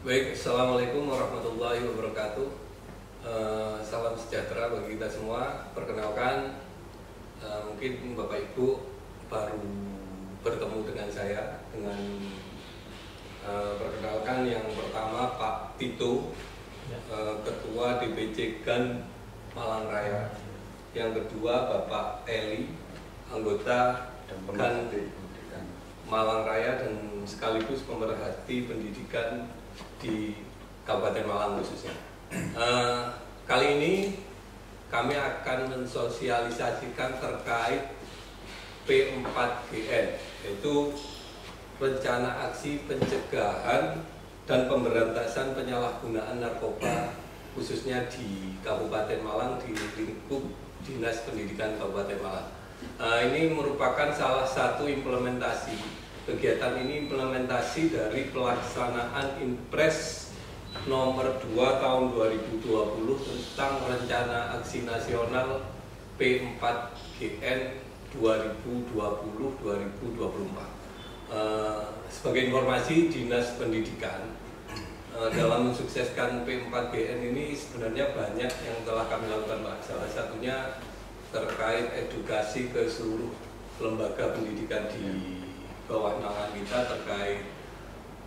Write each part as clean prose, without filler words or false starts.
Baik, Assalamualaikum warahmatullahi wabarakatuh. Salam sejahtera bagi kita semua. Perkenalkan, mungkin Bapak Ibu baru bertemu dengan saya. Perkenalkan, yang pertama Pak Tito, Ketua DPC GAN Malang Raya. Yang kedua Bapak Eli, anggota GAN Malang Raya dan sekaligus pemerhati pendidikan di Kabupaten Malang khususnya. Kali ini kami akan mensosialisasikan terkait P4GN, yaitu rencana aksi pencegahan dan pemberantasan penyalahgunaan narkoba khususnya di Kabupaten Malang di lingkup Dinas Pendidikan Kabupaten Malang. Ini merupakan salah satu implementasi. Kegiatan ini implementasi dari pelaksanaan Impres nomor 2 tahun 2020 tentang Rencana Aksi Nasional P4GN 2020-2024. Sebagai informasi, Dinas Pendidikan dalam mensukseskan P4GN ini sebenarnya banyak yang telah kami lakukan, Pak. Salah satunya terkait edukasi ke seluruh lembaga pendidikan di bawah naungan kita terkait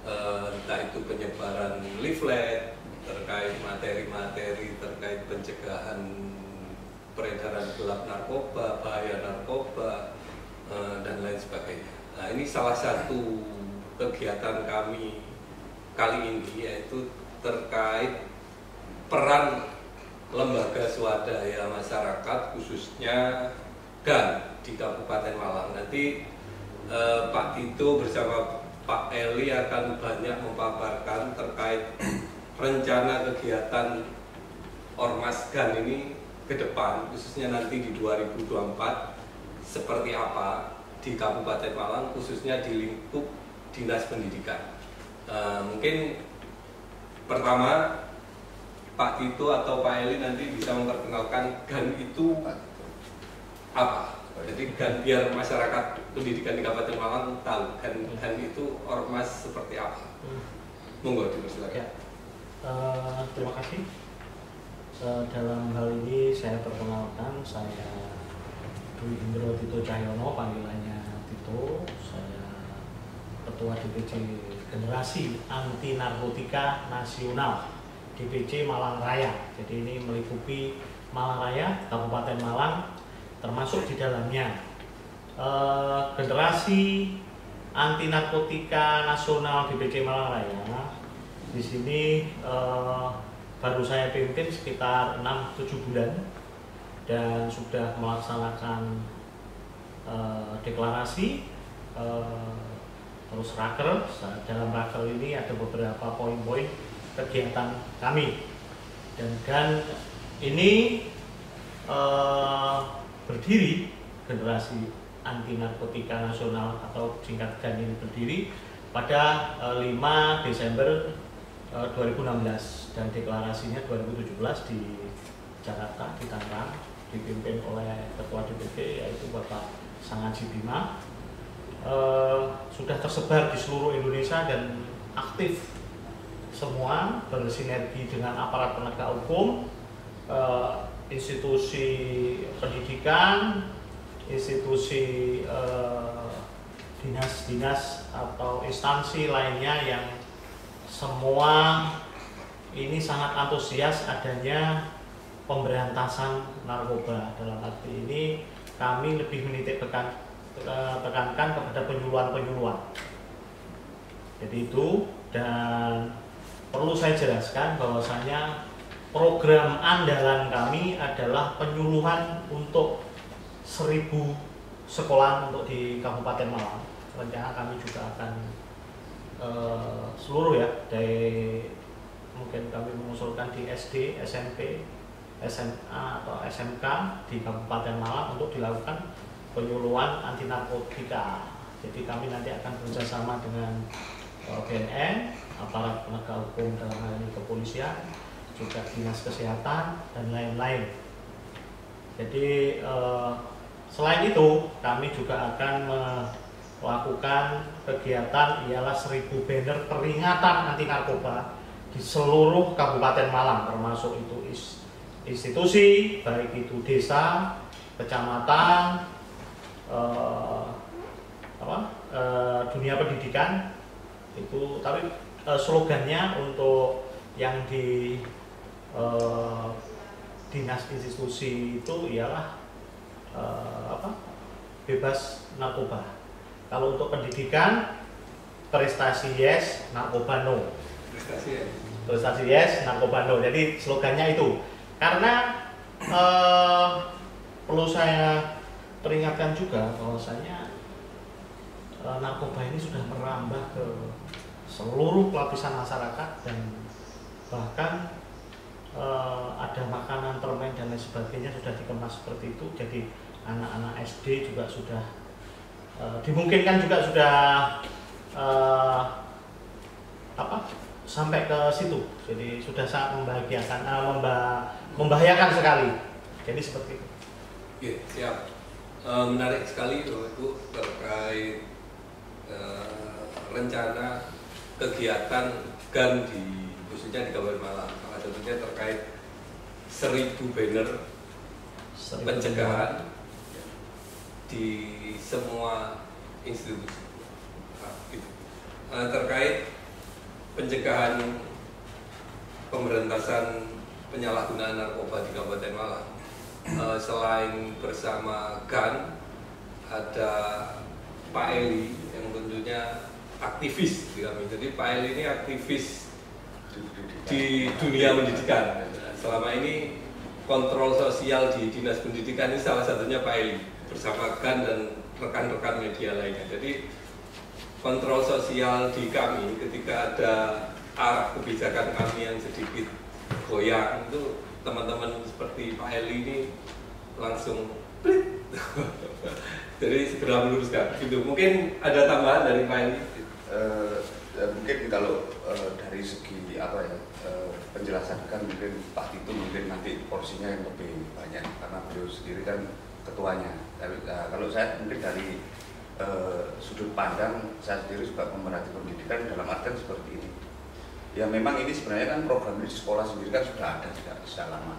entah itu penyebaran leaflet, terkait materi-materi terkait pencegahan peredaran gelap narkoba, bahaya narkoba, dan lain sebagainya. Nah, ini salah satu kegiatan kami kali ini, yaitu terkait peran lembaga swadaya masyarakat khususnya GAN di Kabupaten Malang. Nanti Pak Tito bersama Pak Eli akan banyak memaparkan terkait rencana kegiatan Ormas GAN ini ke depan, khususnya nanti di 2024 seperti apa di Kabupaten Malang, khususnya di lingkup Dinas Pendidikan. Mungkin pertama Pak Tito atau Pak Eli nanti bisa memperkenalkan GAN itu apa. Jadi GAN, biar masyarakat pendidikan di Kabupaten Malang tahu GAN itu ormas seperti apa. Monggo dipersilakan. Ya. Terima kasih. Dalam hal ini saya perkenalkan, saya Dwi Indro Tito Cahyono, panggilannya Tito. Saya Ketua DPC Generasi Anti Narkotika Nasional DPC Malang Raya. Jadi ini meliputi Malang Raya, Kabupaten Malang, termasuk di dalamnya Generasi Anti Narkotika Nasional DPC Malang Raya. Di sini baru saya pimpin sekitar 6-7 bulan dan sudah melaksanakan deklarasi, terus raker. Dalam raker ini ada beberapa poin-poin kegiatan kami, dan GAN ini berdiri, Generasi Anti Narkotika Nasional atau singkat GAN ini berdiri pada 5 Desember 2016 dan deklarasinya 2017 di Jakarta, di Tangerang, dipimpin oleh Ketua DPC yaitu Bapak Sangaji Bima. Sudah tersebar di seluruh Indonesia dan aktif semua, bersinergi dengan aparat penegak hukum, institusi pendidikan, institusi dinas-dinas atau instansi lainnya yang semua ini sangat antusias adanya pemberantasan narkoba. Dalam arti ini kami lebih menitik tekankan kepada penyuluhan-penyuluhan. Jadi itu, dan perlu saya jelaskan bahwasanya program andalan kami adalah penyuluhan untuk 1000 sekolah untuk di Kabupaten Malang. Rencana kami juga akan seluruh ya, dari mungkin kami mengusulkan di SD, SMP, SMA atau SMK di Kabupaten Malang untuk dilakukan penyuluhan anti narkotika. Jadi kami nanti akan bekerjasama dengan BNN, aparat penegak hukum dalam hal ini kepolisian, juga dinas kesehatan dan lain-lain. Jadi selain itu kami juga akan melakukan kegiatan ialah 1000 banner peringatan anti narkoba di seluruh Kabupaten Malang, termasuk itu institusi, baik itu desa, kecamatan, dunia pendidikan itu. Tapi slogannya untuk yang di dinas institusi itu ialah bebas narkoba. Kalau untuk pendidikan, prestasi yes, narkoba no. Prestasi yes, narkoba no. Jadi slogannya itu. Karena perlu saya peringatkan juga bahwasanya narkoba ini sudah merambah ke seluruh lapisan masyarakat, dan bahkan ada makanan, permen dan lain sebagainya sudah dikemas seperti itu. Jadi anak-anak SD juga sudah dimungkinkan juga sudah sampai ke situ. Jadi sudah sangat membahagiakan, membahayakan sekali. Jadi seperti itu. Oke, siap. Menarik sekali Bapak-Ibu terkait rencana kegiatan GAN khususnya di Kabupaten Malang. Salah satunya terkait 1000 banner pencegahan di semua institusi. Terkait pencegahan pemberantasan penyalahgunaan narkoba di Kabupaten Malang, selain bersama GAN, ada Pak Eli yang tentunya aktivis di kami. Jadi Pak Eli ini aktivis di dunia pendidikan. Selama ini kontrol sosial di dinas pendidikan ini salah satunya Pak Eli bersama GAN dan rekan-rekan media lainnya. Jadi kontrol sosial di kami ketika ada arah kebijakan kami yang sedikit goyang, itu teman-teman seperti Pak Eli ini langsung plit. Jadi segera meluruskan. Gitu. Mungkin ada tambahan dari Pak Eli? Mungkin kalau dari segi penjelasan kan mungkin Pak Tito mungkin nanti porsinya yang lebih banyak karena beliau sendiri kan ketuanya. Tapi kalau saya mungkin dari sudut pandang saya sendiri juga pemerhati pendidikan dalam artian seperti ini. Ya memang ini sebenarnya kan program ini di sekolah sendiri kan sudah ada sejak lama.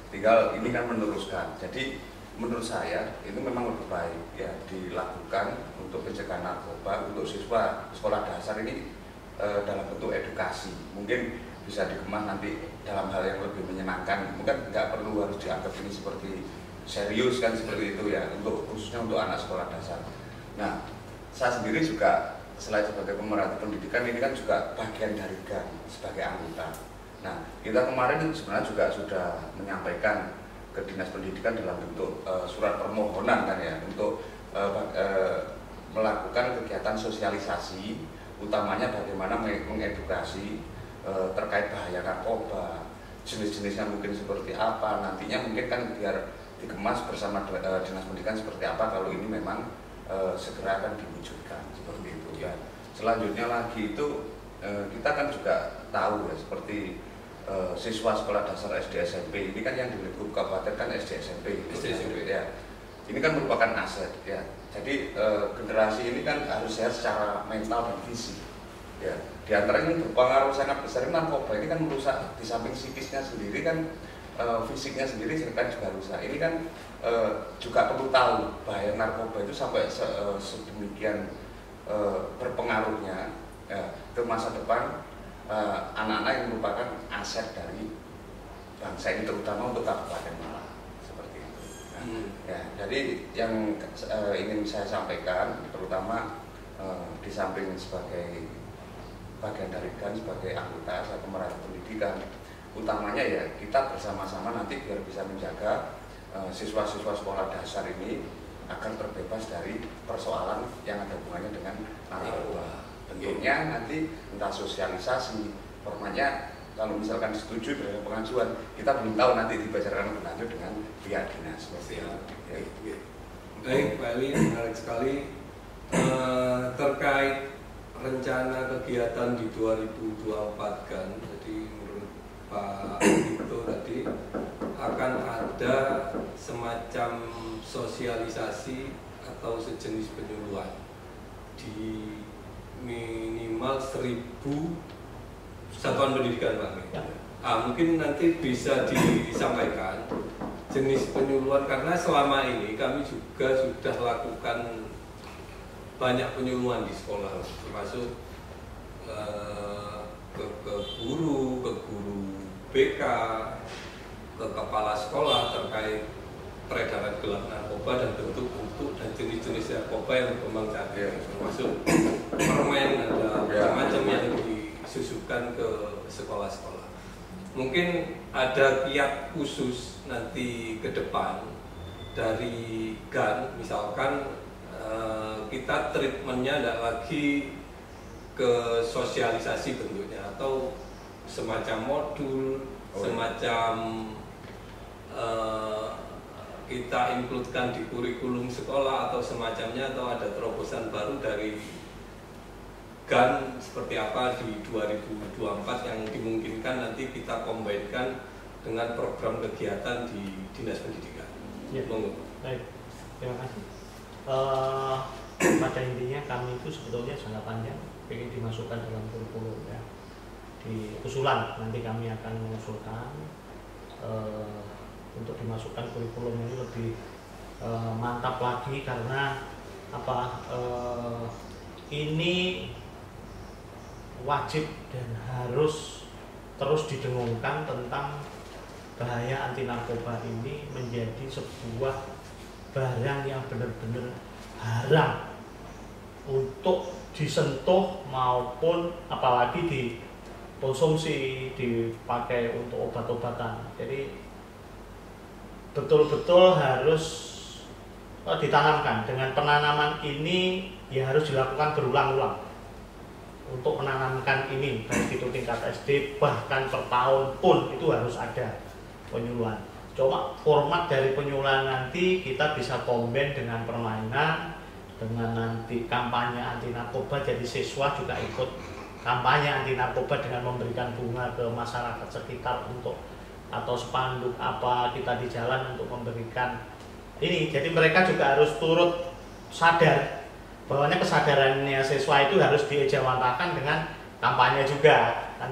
Tinggal ini kan meneruskan. Jadi menurut saya itu memang lebih baik ya dilakukan untuk pencegahan narkoba untuk siswa sekolah dasar ini dalam bentuk edukasi. Mungkin bisa dikemas nanti dalam hal yang lebih menyenangkan. Mungkin nggak perlu harus dianggap ini seperti serius kan seperti itu ya, untuk khususnya untuk anak sekolah dasar. Nah, saya sendiri juga selain sebagai pemerhati pendidikan ini kan juga bagian dari GAN sebagai anggota. Nah, kita kemarin sebenarnya juga sudah menyampaikan ke dinas pendidikan dalam bentuk surat permohonan kan ya untuk melakukan kegiatan sosialisasi, utamanya bagaimana mengedukasi terkait bahaya narkoba, jenis-jenisnya mungkin seperti apa, nantinya mungkin kan biar dikemas bersama dinas pendidikan seperti apa kalau ini memang segera akan diwujudkan seperti itu ya. Selanjutnya lagi itu kita kan juga tahu ya seperti siswa sekolah dasar SD SMP ini kan yang di lingkup kabupaten kan SD SMP ya. Ini kan merupakan aset ya. Jadi generasi ini kan harus sehat secara mental dan fisik ya. Di antaranya yang berpengaruh sangat besar narkoba ini kan merusak di samping psikisnya sendiri kan fisiknya sendiri kan juga rusak. Ini kan juga perlu tahu bahaya narkoba itu sampai sedemikian berpengaruhnya ke masa depan anak-anak yang merupakan aset dari bangsa ini, terutama untuk Kabupaten Malang seperti itu. Nah, ya, jadi yang ingin saya sampaikan terutama di samping sebagai bagian dari GAN sebagai anggota saya pemerhati pendidikan, utamanya ya kita bersama-sama nanti biar bisa menjaga siswa-siswa sekolah dasar ini agar terbebas dari persoalan yang ada hubungannya dengan narkoba. Tentunya nanti entah sosialisasi, formatnya kalau misalkan setuju dengan pengajuan, kita belum tahu nanti dibicarakan lebih lanjut dengan pihak dinas seperti itu. Ya. Baik, Pak Eli, menarik sekali terkait rencana kegiatan di 2024 kan. Jadi menurut Pak Tito tadi akan ada semacam sosialisasi atau sejenis penyuluhan di minimal 1000 satuan pendidikan Pak. Ya. Mungkin nanti bisa disampaikan jenis penyuluhan, karena selama ini kami juga sudah lakukan banyak penyuluhan di sekolah, termasuk ke guru BK, ke kepala sekolah terkait peredaran gelap narkoba dan bentuk-bentuk dan jenis-jenis narkoba yang berkembang saat ini, termasuk permen, ada macam yang disusupkan ke sekolah-sekolah. Mungkin ada kiat khusus nanti ke depan dari GAN, misalkan kita treatmentnya tidak lagi ke sosialisasi bentuknya, atau semacam modul, semacam kita includekan di kurikulum sekolah atau semacamnya, atau ada terobosan baru dari GAN seperti apa di 2024 yang dimungkinkan nanti kita kombinkan dengan program kegiatan di Dinas Pendidikan. Ya. Baik, terima kasih. Pada intinya kami itu sebetulnya jangka panjang ingin dimasukkan dalam kurikulum ya. Di usulan nanti kami akan mengusulkan untuk dimasukkan kurikulum ini lebih mantap lagi, karena apa? Ini wajib dan harus terus didengungkan tentang bahaya anti narkoba ini menjadi sebuah barang yang benar-benar haram untuk disentuh maupun apalagi dikonsumsi, dipakai untuk obat-obatan. Jadi betul-betul harus ditanamkan. Dengan penanaman ini ya harus dilakukan berulang-ulang. Untuk menanamkan ini, baik itu tingkat SD bahkan per tahun pun itu harus ada penyuluhan. Cuma format dari penyuluhan nanti kita bisa kombin dengan permainan, dengan nanti kampanye anti narkoba, jadi siswa juga ikut kampanye anti narkoba dengan memberikan bunga ke masyarakat sekitar untuk, atau spanduk apa kita di jalan untuk memberikan ini. Jadi mereka juga harus turut sadar bahwa kesadarannya siswa itu harus diejawantahkan dengan kampanye juga, kan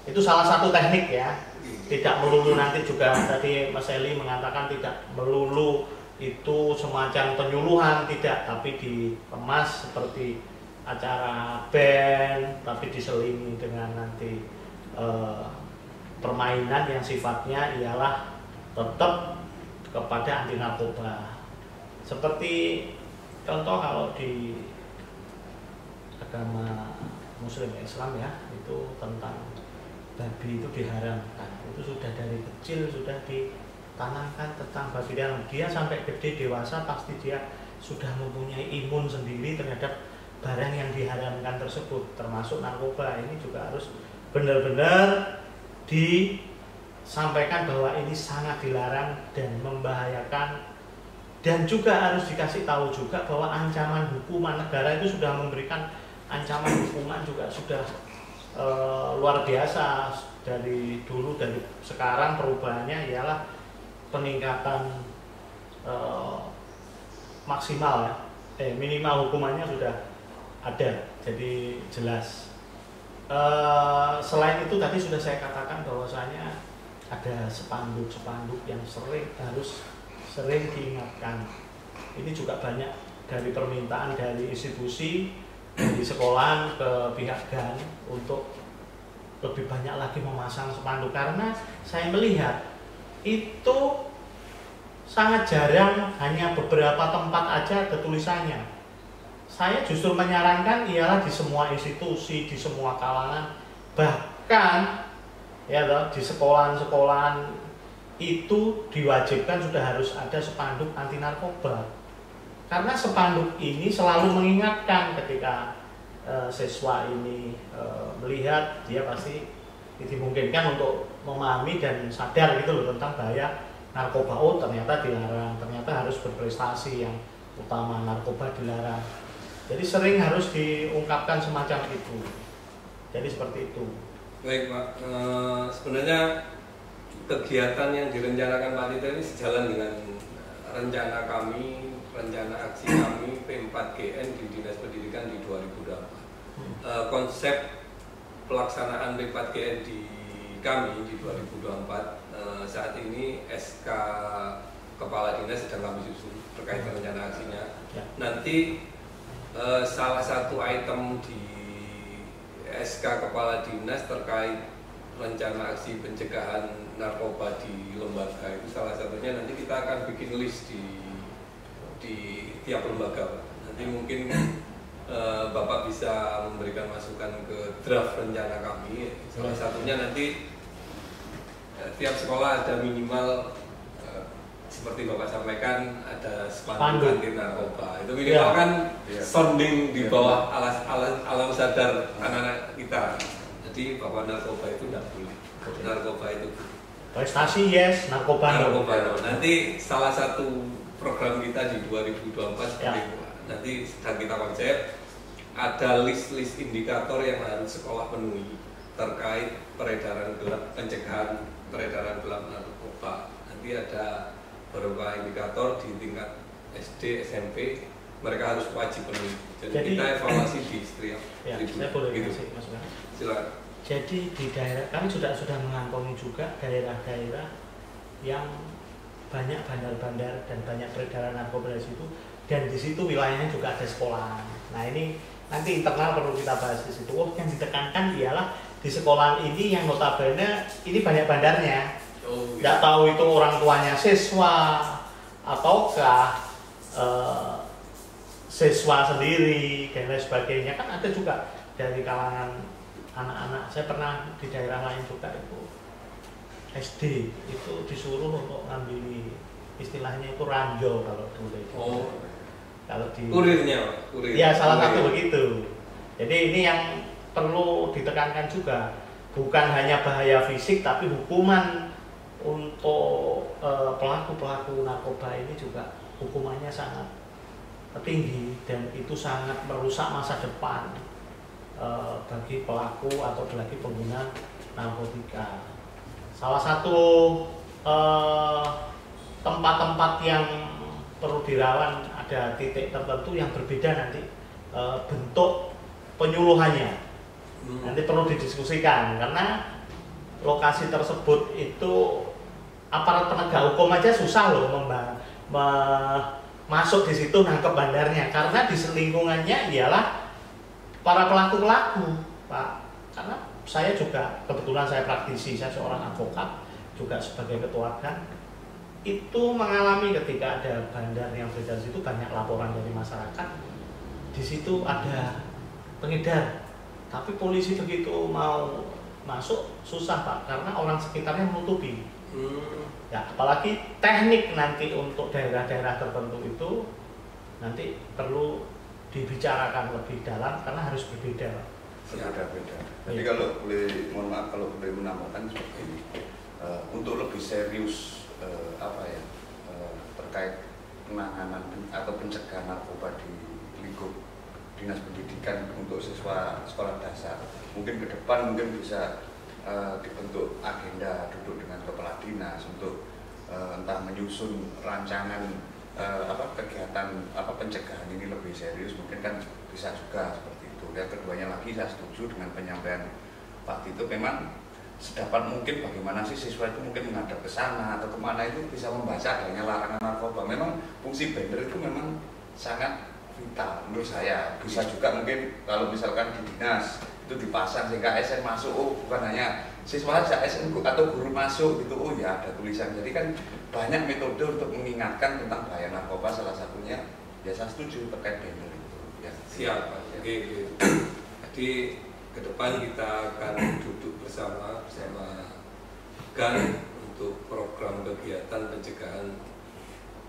itu salah satu teknik ya. Tidak melulu nanti juga tadi Mas Eli mengatakan tidak melulu itu semacam penyuluhan, tidak, tapi dikemas seperti acara band, tapi diselingi dengan nanti permainan yang sifatnya ialah tetap kepada anti narkoba. Seperti contoh kalau di agama Muslim Islam ya, itu tentang babi itu diharamkan. Itu sudah dari kecil sudah ditanamkan tentang babi dalam. Dia sampai gede dewasa pasti dia sudah mempunyai imun sendiri terhadap barang yang diharamkan tersebut, termasuk narkoba. Ini juga harus benar-benar disampaikan bahwa ini sangat dilarang dan membahayakan. Dan juga harus dikasih tahu juga bahwa ancaman hukuman, negara itu sudah memberikan ancaman hukuman juga sudah luar biasa dari dulu. Dari sekarang perubahannya ialah peningkatan maksimal ya, minimal hukumannya sudah ada, jadi jelas. Selain itu tadi sudah saya katakan bahwasanya ada spanduk-spanduk yang harus sering diingatkan. Ini juga banyak dari permintaan dari institusi, dari sekolah ke pihak GAN untuk lebih banyak lagi memasang spanduk, karena saya melihat itu sangat jarang, hanya beberapa tempat aja ada tulisannya. Saya justru menyarankan ialah di semua institusi, di semua kalangan, bahkan ya di sekolahan-sekolahan itu diwajibkan sudah harus ada spanduk anti narkoba, karena spanduk ini selalu mengingatkan ketika siswa ini melihat, dia pasti dimungkinkan untuk memahami dan sadar gitu loh tentang bahaya narkoba. Oh ternyata dilarang, ternyata harus berprestasi, yang utama narkoba dilarang. Jadi sering harus diungkapkan semacam itu. Jadi seperti itu. Baik Pak, sebenarnya kegiatan yang direncanakan Pak Tito ini sejalan dengan rencana kami, rencana aksi kami P4GN di Dinas Pendidikan di 2024. Konsep pelaksanaan P4GN di kami di 2024 saat ini SK Kepala Dinas sedang kami susun terkait rencana aksinya. Ya. Nanti salah satu item di SK Kepala Dinas terkait rencana aksi pencegahan narkoba di lembaga itu salah satunya nanti kita akan bikin list di tiap lembaga. Nanti mungkin Bapak bisa memberikan masukan ke draft rencana kami. Salah satunya nanti tiap sekolah ada minimal seperti Bapak sampaikan ada spanduk anti narkoba. Itu minimal kan sounding di bawah alam sadar anak-anak kita. Jadi bahwa narkoba itu tidak boleh. Narkoba itu prestasi yes, narkoba no. Nanti salah satu program kita di 2024 seperti itu. Nanti sedang kita konsep ada list-list indikator yang harus sekolah penuhi terkait peredaran gelap, pencegahan peredaran gelap narkoba. Nanti ada beberapa indikator di tingkat SD, SMP, mereka harus wajib penuhi. Jadi kita evaluasi di setiap saya boleh gitu. Mas. Silakan. Jadi di daerah kami sudah mengantongi juga daerah-daerah yang banyak bandar-bandar dan banyak peredaran narkoba di situ, dan di situ wilayahnya juga ada sekolah. Nah ini nanti internal perlu kita bahas di situ. Yang ditekankan ialah di sekolah ini yang notabene ini banyak bandarnya. Nggak tahu itu orang tuanya siswa ataukah siswa sendiri dan lain sebagainya, kan ada juga dari kalangan anak-anak. Saya pernah di daerah lain juga itu SD itu disuruh untuk ngambil istilahnya itu ranjau kalau dulu itu. Kalau di kurir. Ya salah satu begitu. Jadi ini yang perlu ditekankan juga, bukan hanya bahaya fisik tapi hukuman untuk pelaku-pelaku narkoba ini juga hukumannya sangat tinggi dan itu sangat merusak masa depan bagi pelaku atau bagi pengguna narkotika. Salah satu tempat-tempat yang perlu dirawan ada titik tertentu yang berbeda nanti bentuk penyuluhannya. Nanti perlu didiskusikan karena lokasi tersebut itu aparat penegak hukum aja susah loh masuk di situ nangkep bandarnya, karena di lingkungannya ialah para pelaku-pelaku, Pak. Karena saya juga kebetulan saya praktisi, saya seorang advokat juga sebagai ketua GAN, itu mengalami ketika ada bandar yang beredar di situ banyak laporan dari masyarakat. Di situ ada pengedar, tapi polisi begitu mau masuk susah Pak, karena orang sekitarnya menutupi. Ya, apalagi teknik nanti untuk daerah-daerah tertentu itu nanti perlu dibicarakan lebih dalam karena harus berbeda. Berbeda-beda. Jadi kalau boleh, mohon maaf kalau boleh menambahkan seperti ini, untuk lebih serius terkait penanganan atau pencegahan narkoba di lingkup dinas pendidikan untuk siswa sekolah dasar, mungkin ke depan mungkin bisa dibentuk agenda duduk dengan kepala dinas untuk entah menyusun rancangan kegiatan pencegahan ini lebih serius, mungkin kan bisa juga seperti itu. Dan keduanya lagi saya setuju dengan penyampaian Pak Tito, memang sedapat mungkin bagaimana sih siswa itu mungkin menghadap ke sana atau kemana itu bisa membaca adanya larangan narkoba. Memang fungsi banner itu memang sangat vital menurut saya. Bisa juga mungkin kalau misalkan di dinas itu dipasang sehingga ASN masuk, bukan hanya siswa saja, ASN atau guru masuk gitu, ya ada tulisan. Jadi kan banyak metode untuk mengingatkan tentang bahaya narkoba, salah satunya ya saya setuju terkait banner itu. Ya. Siap Pak. Jadi ke depan kita akan duduk bersama GAN untuk program kegiatan pencegahan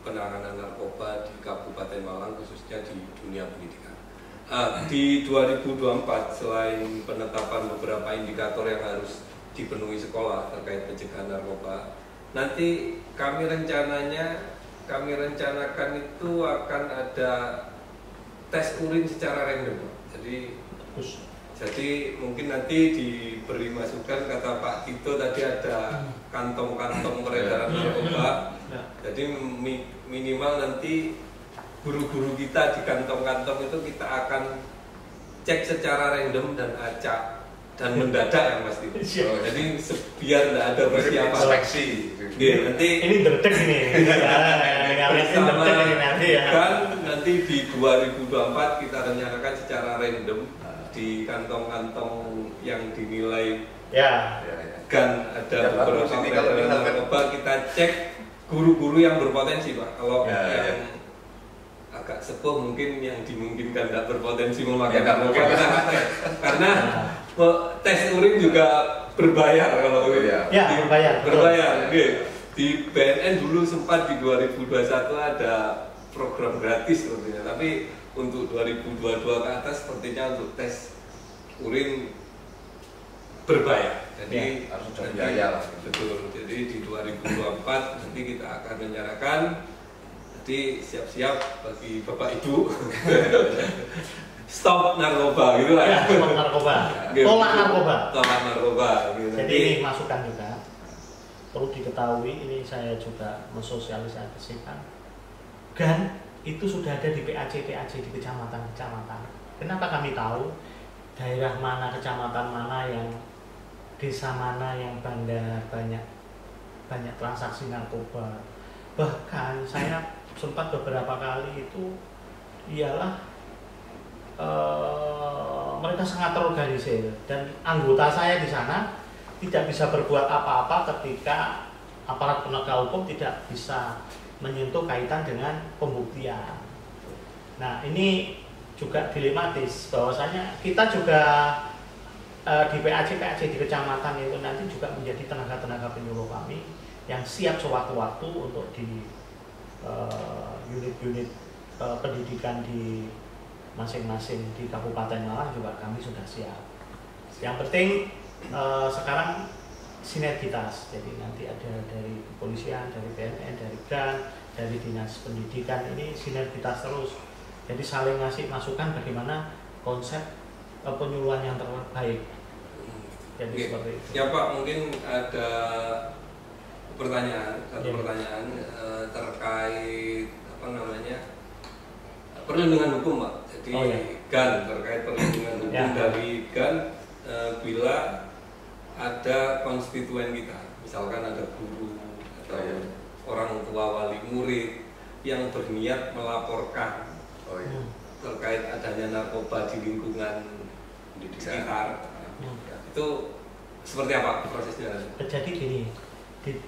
penanganan narkoba di Kabupaten Malang, khususnya di dunia pendidikan. Di 2024 selain penetapan beberapa indikator yang harus dipenuhi sekolah terkait pencegahan narkoba, nanti kami rencanakan itu akan ada tes urin secara random. Jadi mungkin nanti diberi masukan, kata Pak Tito tadi ada kantong-kantong peredaran narkoba. Jadi minimal nanti guru-guru kita di kantong-kantong itu kita akan cek secara random dan acak dan mendadak yang pasti. Oh, jadi biar tidak ada persiapan. Inspeksi. Nanti ini derdek ini. bersama kan nanti di 2024 kita rencanakan secara random di kantong-kantong yang dinilai ya. kan ada beberapa peredaran narkoba, kita cek guru-guru yang berpotensi Pak. Kalau yang agak sepuh mungkin yang dimungkinkan tidak berpotensi memakai narkoba karena tes urin juga berbayar kalau berbayar. Di BNN dulu sempat di 2021 ada program gratis sepertinya, tapi untuk 2022 ke atas sepertinya untuk tes urin berbayar. Jadi harus ada biaya lah. Betul. Jadi di 2024 nanti kita akan rencanakan. Jadi siap-siap bagi Bapak Ibu stop narkoba gitu lah. Ya, stop narkoba. Tolak narkoba. Tolak narkoba. Gitu. Jadi ini masukan juga. Perlu diketahui, ini saya juga mensosialisasikan. GAN itu sudah ada di PAC di kecamatan-kecamatan. Kenapa kami tahu daerah mana, kecamatan mana, yang desa mana yang banyak transaksi narkoba. Bahkan saya sempat beberapa kali itu ialah mereka sangat terorganisir dan anggota saya di sana tidak bisa berbuat apa-apa ketika aparat penegak hukum tidak bisa menyentuh kaitan dengan pembuktian. Nah, ini juga dilematis bahwasanya kita juga di PAC di kecamatan itu nanti juga menjadi tenaga-tenaga penyuluh kami yang siap sewaktu-waktu untuk di unit-unit pendidikan di masing-masing di Kabupaten Malang juga kami sudah siap. Yang penting sekarang sinergitas, jadi nanti ada dari kepolisian, dari BNN, dari GAN, dari dinas pendidikan, ini sinergitas terus. Jadi saling ngasih masukan bagaimana konsep penyuluhan yang terbaik. Jadi seperti itu. Ya Pak, mungkin ada pertanyaan, pertanyaan terkait apa namanya perlindungan hukum Pak. Jadi GAN terkait perlindungan hukum dari GAN bila ada konstituen kita, misalkan ada guru atau orang tua wali murid yang berniat melaporkan terkait adanya narkoba di lingkungan sekitar, itu seperti apa prosesnya? Jadi gini, di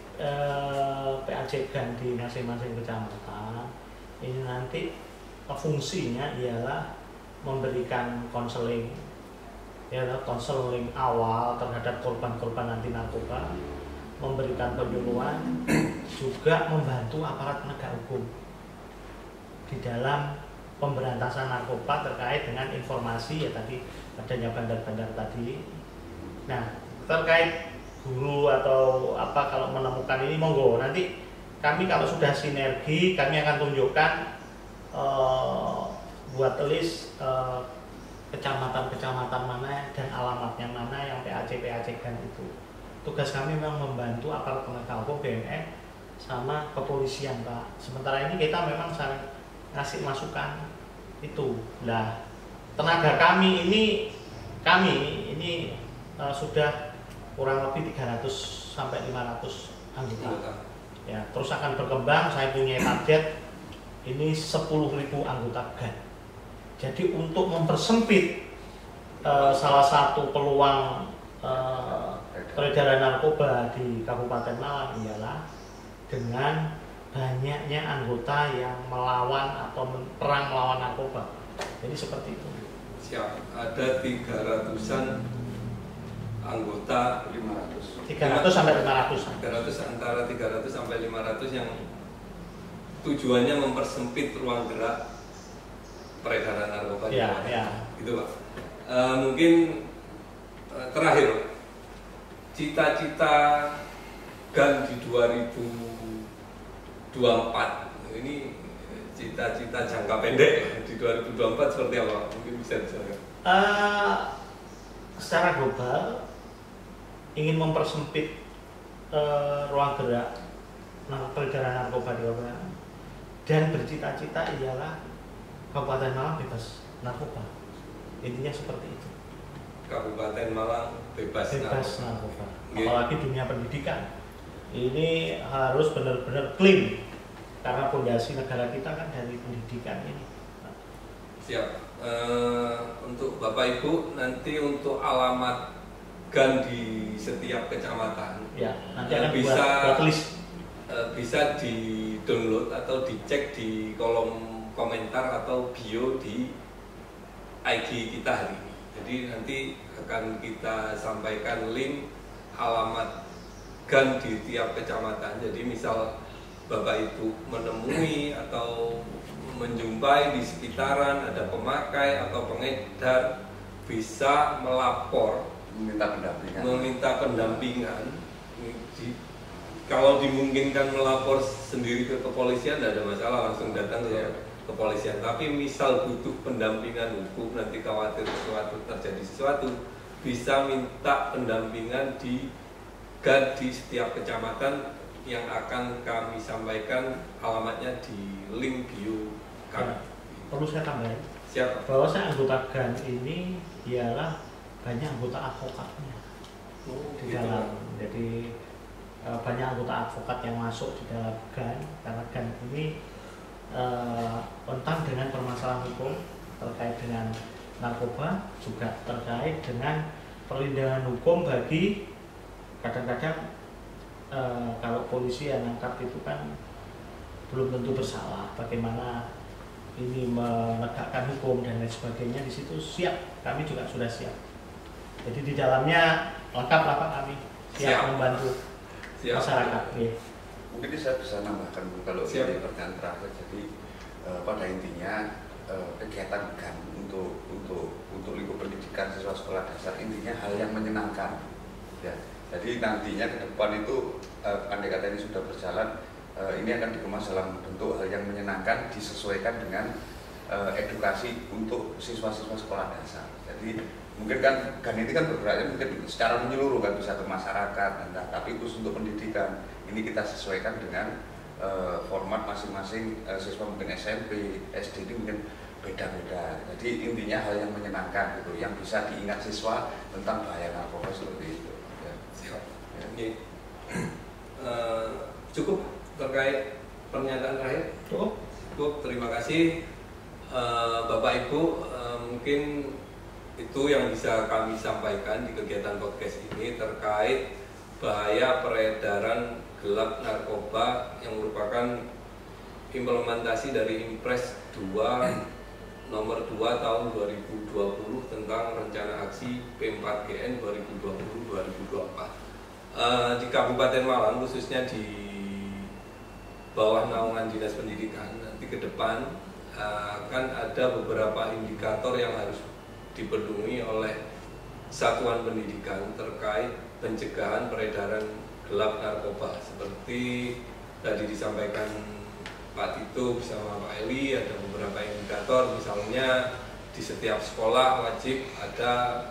PAC GAN di masing-masing kecamatan ini nanti fungsinya ialah memberikan konseling, konseling awal terhadap korban-korban anti narkoba, memberikan penyuluhan, juga membantu aparat penegak hukum di dalam pemberantasan narkoba terkait dengan informasi tadi adanya bandar-bandar tadi. Nah, terkait guru atau apa kalau menemukan ini monggo nanti kami kalau sudah sinergi kami akan tunjukkan buat list kecamatan-kecamatan mana dan alamatnya mana yang PAC GAN itu. Tugas kami memang membantu aparat penegak hukum BNN sama kepolisian Pak. Sementara ini kita memang saling ngasih masukan itu. Nah, tenaga kami ini sudah kurang lebih 300 sampai 500 anggota. Ya, terus akan berkembang. Saya punya target ini 10.000 anggota GAN. Jadi untuk mempersempit salah satu peluang peredaran narkoba di Kabupaten Malang ialah dengan banyaknya anggota yang melawan atau perang melawan narkoba. Jadi seperti itu. Siap, ada 300-an anggota, 300 sampai 500. 300 antara 300 sampai 500 yang tujuannya mempersempit ruang gerak peredaran narkoba. Gitu Pak. Mungkin terakhir, cita-cita GAN di 2024 ini cita-cita jangka pendek di 2024 seperti apa? Mungkin bisa dijelaskan. Secara global ingin mempersempit ruang gerak peredaran narkoba di Kabupaten dan bercita-cita ialah Kabupaten Malang bebas narkoba. Intinya seperti itu. Kabupaten Malang bebas narkoba. Nggih. Apalagi dunia pendidikan. Ini harus benar-benar clean karena fondasi negara kita kan dari pendidikan ini. Siap. Untuk Bapak Ibu nanti untuk alamat GAN di setiap kecamatan Ya, nanti akan bisa buat list. Bisa di-download atau dicek di kolom komentar atau bio di IG kita hari ini. Jadi nanti akan kita sampaikan link alamat GAN di tiap kecamatan. Jadi misal Bapak Ibu menemui atau menjumpai di sekitaran ada pemakai atau pengedar, bisa melapor, meminta pendampingan. Kalau dimungkinkan melapor sendiri ke kepolisian tidak ada masalah, langsung datang ke kepolisian. Tapi misal butuh pendampingan hukum, nanti khawatir terjadi sesuatu, bisa minta pendampingan di GAN di setiap kecamatan yang akan kami sampaikan alamatnya di link bio kami. Perlu saya tambahin. Siap. Bahwa saya anggota GAN ini ialah banyak anggota advokatnya di dalam. Jadi banyak anggota advokat yang masuk di dalam GAN karena GAN ini tentang dengan permasalahan hukum terkait dengan narkoba, juga terkait dengan perlindungan hukum bagi kadang-kadang kalau polisi yang nangkap itu kan belum tentu bersalah, bagaimana ini menegakkan hukum dan lain sebagainya. Di situ siap, kami juga sudah siap. Jadi di dalamnya lengkap lah Pak, kami siap membantu masyarakat. Ya. Mungkin saya bisa nambahkan kalau ini pertanyaan terakhir. Jadi pada intinya kegiatan GAN untuk lingkup pendidikan siswa sekolah dasar intinya hal yang menyenangkan. Ya. Jadi nantinya ke depan itu andai kata ini sudah berjalan, ini akan dikemas dalam bentuk hal yang menyenangkan disesuaikan dengan edukasi untuk siswa-siswa sekolah dasar. Jadi mungkin kan GAN ini kan bergeraknya mungkin secara menyeluruh, kan bisa ke masyarakat, tapi khusus untuk pendidikan ini kita sesuaikan dengan format masing-masing siswa, mungkin SMP, SD ini mungkin beda-beda. Jadi intinya hal yang menyenangkan gitu, yang bisa diingat siswa tentang bahaya narkoba seperti itu. Ya. Siap. Ya. Cukup terkait pernyataan terakhir. Cukup. Terima kasih Bapak Ibu. Mungkin itu yang bisa kami sampaikan di kegiatan podcast ini terkait bahaya peredaran gelap narkoba yang merupakan implementasi dari Impres 2 nomor 2 tahun 2020 tentang rencana aksi P4GN 2020-2024. Di Kabupaten Malang khususnya di bawah naungan Dinas Pendidikan, nanti ke depan akan ada beberapa indikator yang harus dipenuhi oleh satuan pendidikan terkait pencegahan peredaran gelap narkoba. Seperti tadi disampaikan Pak Tito bersama Pak Eli, ada beberapa indikator, misalnya di setiap sekolah wajib ada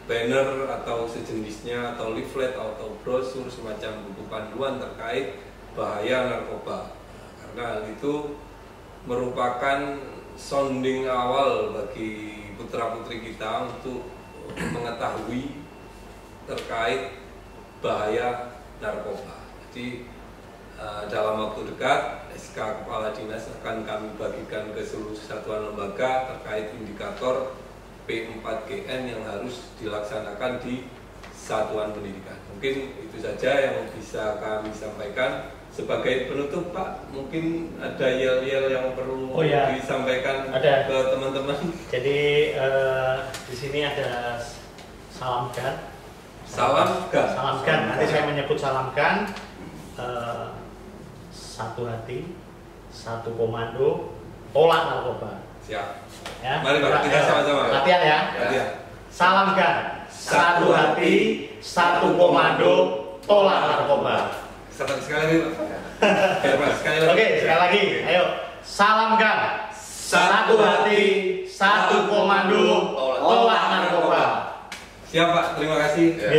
banner atau sejenisnya, atau leaflet atau brosur semacam buku panduan terkait bahaya narkoba. Karena hal itu merupakan sounding awal bagi putra-putri kita untuk mengetahui terkait bahaya narkoba. Jadi dalam waktu dekat SK Kepala Dinas akan kami bagikan ke seluruh satuan lembaga terkait indikator P4GN yang harus dilaksanakan di satuan pendidikan. Mungkin itu saja yang bisa kami sampaikan. Sebagai penutup Pak, mungkin ada yel-yel yang perlu disampaikan ke teman-teman. Jadi di sini ada salam GAN. Salam GAN. Salam GAN. Nanti saya menyebut salam GAN. Satu hati, satu komando, tolak narkoba. Siap. Ya. Mari Pak, kita sama-sama. Latihan ya. Latihan. Salam GAN. Satu hati, satu komando, tolak narkoba. Senang sekali Pak. Sekali lagi. Oke, sekali lagi. Ayo. Salam GAN. Satu hati, satu komando, tolak narkoba. Siap Pak, terima kasih.